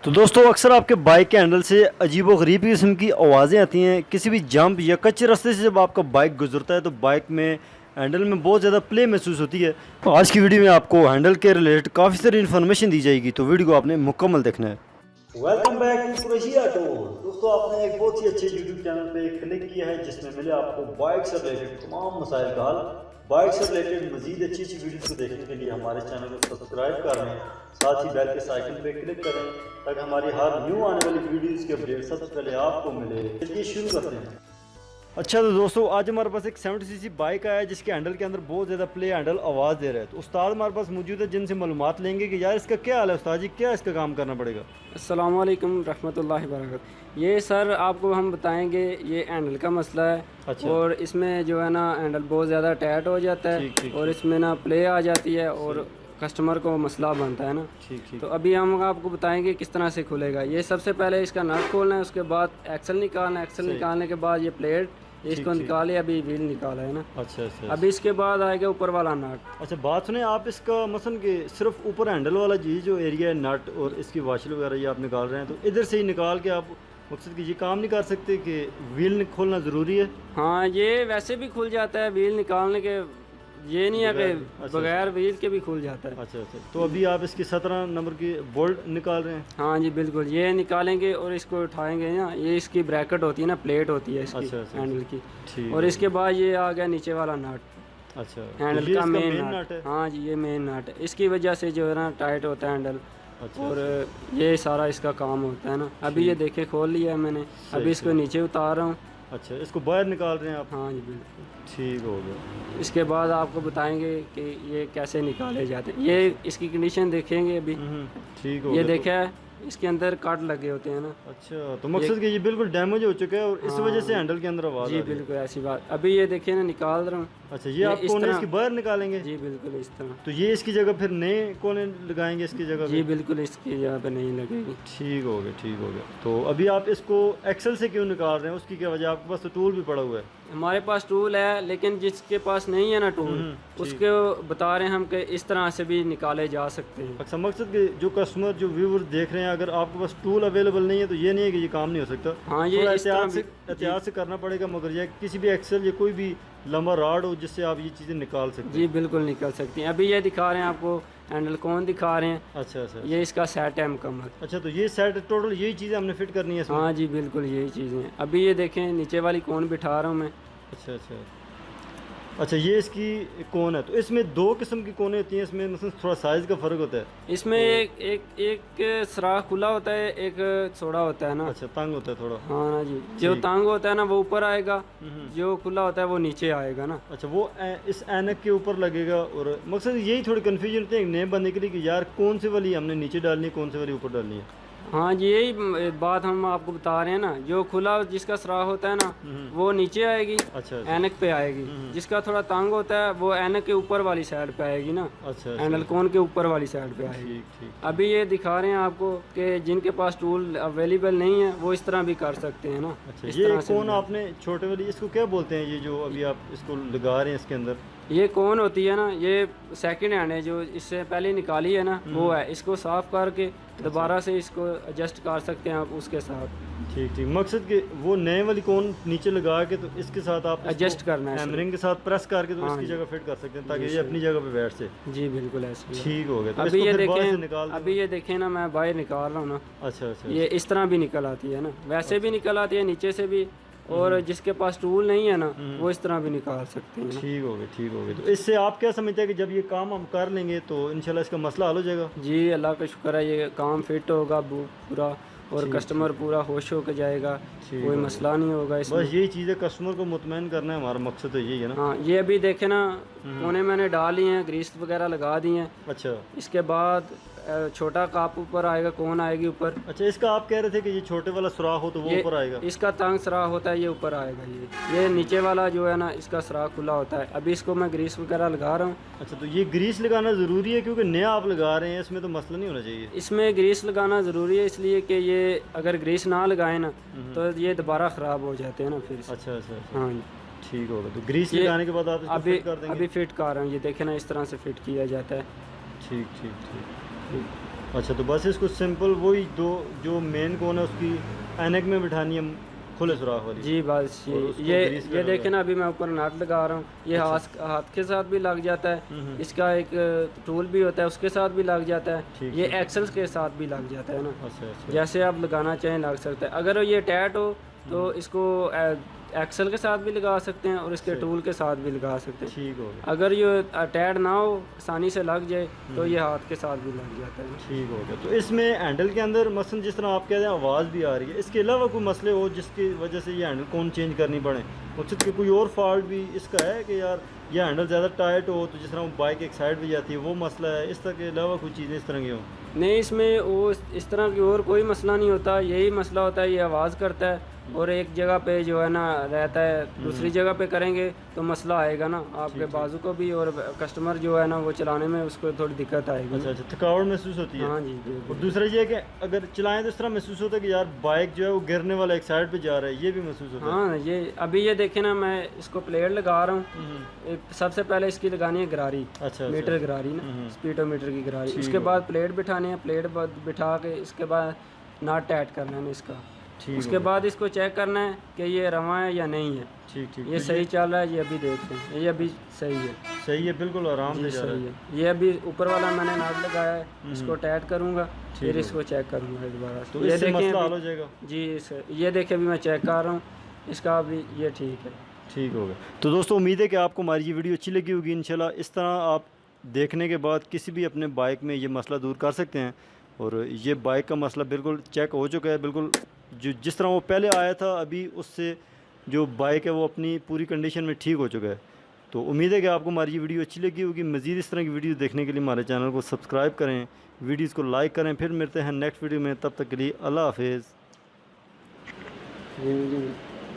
तो दोस्तों अक्सर आपके बाइक के हैंडल से अजीबो-गरीब किस्म की आवाज़ें आती हैं। किसी भी जंप या कच्चे रास्ते से जब आपका बाइक गुजरता है तो बाइक में हैंडल में बहुत ज़्यादा प्ले महसूस होती है। तो आज की वीडियो में आपको हैंडल के रिलेटेड काफ़ी सारी इन्फॉर्मेशन दी जाएगी, तो वीडियो को आपने मुकम्मल देखना है। Welcome back to Qureshi auto. दोस्तों आपने एक बहुत ही अच्छे यूट्यूब चैनल पे क्लिक किया है जिसमें मिले आपको बाइक से रिलेटेड तमाम मसाइल का हल। बाइक से रिलेटेड मजीद अच्छी अच्छी वीडियोस को देखने के लिए हमारे चैनल को सब्सक्राइब कर लें, साथ ही बेल के आइकन पे क्लिक करें ताकि हमारी हर न्यू आने वाली वीडियोस के अपडेट सबसे पहले आपको मिले। चलिए शुरू करते हैं। अच्छा तो दोस्तों आज हमारे पास एक 70cc बाइक आया है जिसके हैंडल के अंदर बहुत ज़्यादा प्ले हैंडल आवाज़ दे रहा है। तो उस्ताद हमारे पास मौजूद है जिनसे मालूमात लेंगे कि यार इसका क्या हाल है। उस्ताद जी क्या इसका काम करना पड़ेगा? अस्सलाम वालेकुम रहमतुल्लाहि वबरकातुहू। ये सर आपको हम बताएंगे ये हैंडल का मसला है। अच्छा। और इसमें जो है ना हैंडल बहुत ज़्यादा टाइट हो जाता है। ठीक, और इसमें ना प्ले आ जाती है और कस्टमर को मसला बनता है ना। ठीक। तो अभी हम आपको बताएंगे किस तरह से खुलेगा। ये सबसे पहले इसका नट खोलना है, उसके बाद एक्सल निकालना है। एक्सल निकालने के बाद ये प्लेट इसको निकाले, अभी व्हील निकाला है ना। अच्छा। अभी इसके बाद आएगा ऊपर वाला नट। अच्छा बात सुने आप, इसका मसलन कि सिर्फ ऊपर हैंडल वाला जी जो एरिया है नट और इसकी वाशल वगैरह ये आप निकाल रहे हैं, तो इधर से ही निकाल के आप मकसद कि ये काम नहीं कर सकते कि व्हील खोलना ज़रूरी है? हाँ ये वैसे भी खुल जाता है व्हील निकालने के, ये नहीं है कि बगैर व्हील के भी खुल जाता है। अच्छा। तो अभी आप इसकी 17 नंबर की बोल्ट निकाल रहे हैं? हाँ जी बिल्कुल, ये निकालेंगे और इसको उठाएंगे ना। ये इसकी ब्रैकेट होती है ना, प्लेट होती है इसकी हैंडल की। और इसके बाद ये आ गया नीचे वाला नट। अच्छा हैंडल तो का मेन नट है? हाँ जी ये मेन नट है, इसकी वजह से जो है ना टाइट होता है हैंडल। और ये सारा इसका काम होता है ना। अभी ये देखे खोल लिया है मैंने, अभी इसको नीचे उतार रहा हूँ। अच्छा इसको बाहर निकाल रहे हैं आप? हाँ जी बिल्कुल। ठीक हो गया। इसके बाद आपको बताएंगे कि ये कैसे निकाले जाते हैं। ये इसकी कंडीशन देखेंगे अभी। ठीक हो ये गया। देखा है इसके अंदर कट लगे होते हैं ना। अच्छा तो मकसद कि ये बिल्कुल डैमेज हो चुका है और इस वजह से हैंडल के अंदर आवाज़ जी बिल्कुल ऐसी बात। अभी ये देखिए ना निकाल रहा हूँ। अच्छा ये आप कोने इसकी बाहर निकालेंगे? जी बिल्कुल इस तरह। तो ये इसकी जगह फिर नए कोने लगाएंगे इसकी जगह? जी बिल्कुल इसकी जगह पे नहीं लगेगी। ठीक हो गया। तो अभी आप इसको एक्सल से क्यों निकाल रहे हैं, उसकी क्या वजह? आपके पास तो टूल भी पड़ा हुआ है। हमारे पास टूल है, लेकिन जिसके पास नहीं है ना टूल उसके बता रहे हैं हम कि इस तरह से भी निकाले जा सकते हैं। अच्छा मकसद कि जो कस्टमर जो व्यूअर्स देख रहे हैं, अगर आपके पास टूल अवेलेबल नहीं है तो ये नहीं है कि ये काम नहीं हो सकता। हाँ ये एहतियात से करना पड़ेगा, मगर ये किसी भी एक्सल या कोई भी लंबा रॉड हो जिससे आप ये चीज़ें निकाल सकते हैं। जी बिल्कुल निकल सकती हैं। अभी ये दिखा रहे हैं आपको हैंडल कौन दिखा रहे हैं। अच्छा। ये इसका सेट है मुकम्मल। अच्छा तो ये सेट टोटल यही चीज़ें हमने फिट करनी है इसमें? हाँ जी बिल्कुल यही चीज़ें हैं। अभी ये देखें नीचे वाली कौन बिठा रहा हूँ मैं। अच्छा ये इसकी कौन है, तो इसमें दो किस्म की कोने होती हैं, इसमें मतलब थोड़ा साइज़ का फ़र्क होता है? इसमें एक सराख खुला होता है, एक चौड़ा होता है ना। अच्छा तंग होता है थोड़ा? हाँ ना जी, जो तंग होता है ना वो ऊपर आएगा, जो खुला होता है वो नीचे आएगा ना। अच्छा वो इस ऐनक के ऊपर लगेगा। और मकसद यही थोड़ी कन्फ्यूजन होती है नेम बनने के लिए कि यार कौन सी वाली हमने नीचे डालनी है, कौन सी वाली ऊपर डालनी है। हाँ जी यही बात हम आपको बता रहे हैं ना। जो खुला जिसका सराख होता है ना वो नीचे आएगी। अच्छा। ऐनक पे आएगी। जिसका थोड़ा तंग होता है वो ऐनक के ऊपर वाली साइड पे आएगी ना। अच्छा। हैंडल कोन के ऊपर वाली साइड पे आएगी। ठीक। अभी ये दिखा रहे हैं आपको कि जिनके पास टूल अवेलेबल नहीं है वो इस तरह भी कर सकते हैं ना। अच्छा ये कौन आपने छोटे वाली इसको क्या बोलते हैं, ये जो अभी आप इसको लगा रहे हैं इसके अंदर? ये कौन होती है ना, ये सेकंड हैंड है, जो इससे पहले निकाली है ना वो है। इसको साफ करके दोबारा से इसको एडजस्ट कर सकते हैं आप उसके साथ। ठीक। मकसद कि वो नए वाली कौन नीचे लगा के तो इसके साथ आप एडजस्ट करना है, हैमरिंग के साथ प्रेस करके तो इसकी जगह फिट कर सकते हैं ताकि ये अपनी जगह पे बैठ से। जी बिल्कुल ऐसे। ठीक हो गया। तो अभी ये देखें ना, मैं बाहर निकाल रहा हूँ ना। अच्छा। ये इस तरह भी निकल आती है ना, वैसे भी निकल आती है नीचे से भी। और जिसके पास टूल नहीं है ना वो इस तरह भी निकाल सकते हैं। ठीक हो गया। तो इससे आप क्या समझते हैं कि जब ये काम हम कर लेंगे तो इंशाल्लाह इसका मसला हल हो जाएगा? जी अल्लाह का शुक्र है, ये काम फिट होगा पूरा और कस्टमर पूरा खुश होकर जाएगा, कोई मसला नहीं होगा इसमें। बस यही चीज़ है, कस्टमर को मुतमईन करना है, हमारा मकसद तो यही है ना। हाँ ये अभी देखे ना कोने मैंने डाली हैं, ग्रीस वगैरह लगा दी हैं। अच्छा। इसके बाद छोटा काप ऊपर आएगा, कौन आएगी ऊपर। अच्छा इसका आप कह रहे थे कि ये छोटे वाला सुराख हो तो वो ऊपर आएगा? इसका तंग सुराख होता है, ये ऊपर आएगा। ये नीचे वाला जो है ना इसका सुराख खुला होता है। अभी इसको मैं ग्रीस वगैरह लगा रहा हूँ। अच्छा तो ये ग्रीस लगाना ज़रूरी है क्योंकि नया आप लगा रहे हैं, इसमें तो मसला नहीं होना चाहिए? इसमें ग्रीस लगाना ज़रूरी है इसलिए कि ये अगर ग्रीस ना लगाए ना तो ये दोबारा ख़राब हो जाते हैं ना फिर। अच्छा। हाँ ठीक होगा। तो ग्रीस लगाने के बाद आप अभी फिट कर रहे हैं, ये देखे ना इस तरह से फिट किया जाता है। ठीक। अच्छा, तो बस इसको सिंपल वही दो जो मेन कोन है उसकी ऐनक में बिठानी है, खुले सुराख वाली। जी बस ये देखें ना, अभी मैं ऊपर नट लगा रहा हूँ, ये हाथ के साथ भी लग जाता है, इसका एक टूल भी होता है उसके साथ भी लग जाता है, ये एक्सेल्स के साथ भी लग जाता है ना। अच्छा। जैसे आप लगाना चाहें लग सकता है। अगर ये टैट हो तो इसको एक्सेल के साथ भी लगा सकते हैं और इसके टूल के साथ भी लगा सकते हैं। ठीक हो गया। अगर ये टैट ना हो, आसानी से लग जाए, तो ये हाथ के साथ भी लग जाता है। ठीक हो गया। तो इसमें हैंडल के अंदर मसलन जिस तरह आप कहते हैं आवाज़ भी आ रही है, इसके अलावा कोई मसले हो जिसकी वजह से ये हैंडल कौन चेंज करनी पड़े, उचित कि कोई और फॉल्ट भी इसका है कि यार ये हैंडल ज़्यादा टाइट हो तो जिस तरह बाइक एक साइड भी जाती है वो मसला है, इस तरह के अलावा कोई चीज़ें इस तरह की हो? नहीं, इसमें वो इस तरह की और कोई मसला नहीं होता, यही मसला होता है ये आवाज़ करता है और एक जगह पे जो है ना रहता है, दूसरी जगह पे करेंगे तो मसला आएगा ना आपके बाजू को भी, और कस्टमर जो है ना वो चलाने में उसको थोड़ी दिक्कत आएगी। अच्छा, थकावट महसूस होती है। हाँ जी। और दूसरा ये है कि अगर चलाएं तो इस तरह महसूस होता है कि यार बाइक जो है वो गिरने वाला एक साइड पे जा रहा है, ये भी महसूस होता है। हाँ, ये अभी ये देखे ना, मैं इसको प्लेट लगा रहा हूँ। सबसे पहले इसकी लगानी है गरारी। अच्छा, मीटर गरारी ना, स्पीडोमीटर की गरारी। उसके बाद प्लेट बिठानी है, प्लेट बिठा के इसके बाद नाट टाइट करना है इसका। उसके बाद इसको चेक करना है कि ये रवा है या नहीं है। ठीक। ये सही चल रहा है, ये अभी देख लें, ये अभी सही है। सही है, बिल्कुल आराम से जा रहा है। ये अभी ऊपर वाला मैंने नाट लगाया है, इसको टाइट करूँगा, फिर इसको चेक करूँगा दोबारा। तो ये देखें मसला हल हो जाएगा जी। ये देखें अभी मैं चेक कर रहा हूँ इसका, अभी ये ठीक है। ठीक हो गया। तो दोस्तों उम्मीद है कि आपको हमारी ये वीडियो अच्छी लगी होगी। इंशाल्लाह इस तरह आप देखने के बाद किसी भी अपने बाइक में ये मसला दूर कर सकते हैं। और ये बाइक का मसला बिल्कुल चेक हो चुका है, बिल्कुल जो जिस तरह वो पहले आया था अभी उससे जो बाइक है वो अपनी पूरी कंडीशन में ठीक हो चुका है। तो उम्मीद है कि आपको हमारी ये वीडियो अच्छी लगी होगी। मज़ीद इस तरह की वीडियो देखने के लिए हमारे चैनल को सब्सक्राइब करें, वीडियोज़ को लाइक करें। फिर मिलते हैं नेक्स्ट वीडियो में, तब तक के लिए अल्लाह हाफिज़।